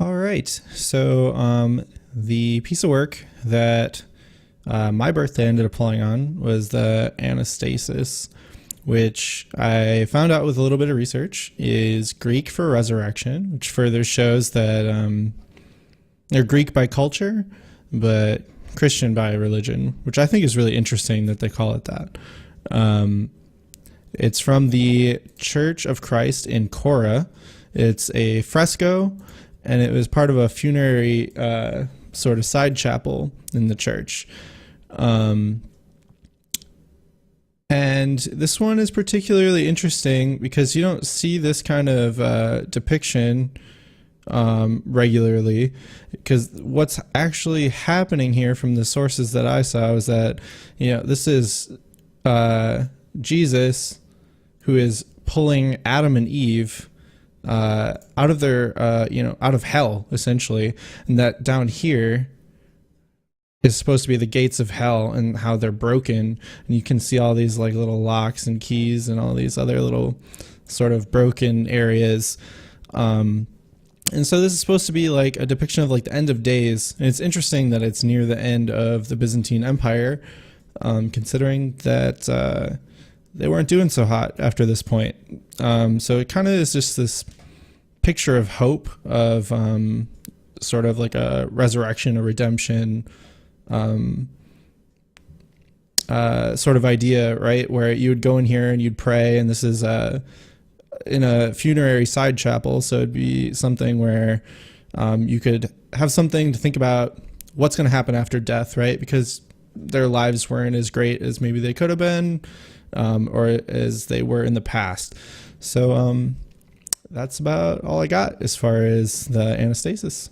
All right. The piece of work that my birthday ended up falling on was the Anastasis, which I found out with a little bit of research is Greek for resurrection, which further shows that they're Greek by culture, but Christian by religion, which I think is really interesting that they call it that. Um, it's from the Church of Christ in Chora. It's a fresco, and it was part of a funerary sort of side chapel in the church. Um, and this one is particularly interesting because you don't see this kind of depiction regularly. Because what's actually happening here from the sources that I saw was that, this is Jesus who is pulling Adam and Eve out of their, out of hell, essentially. And that down here is supposed to be the gates of hell and how they're broken. And you can see all these like little locks and keys and all these other little sort of broken areas. And so this is supposed to be like a depiction of like the end of days. And it's interesting that it's near the end of the Byzantine Empire, considering that they weren't doing so hot after this point. So it kind of is just this picture of hope of sort of like a resurrection, a redemption sort of idea, right? Where you would go in here and you'd pray, and this is in a funerary side chapel, so it'd be something where you could have something to think about what's going to happen after death, right? Because their lives weren't as great as maybe they could have been, or as they were in the past. So that's about all I got as far as the Anastasis.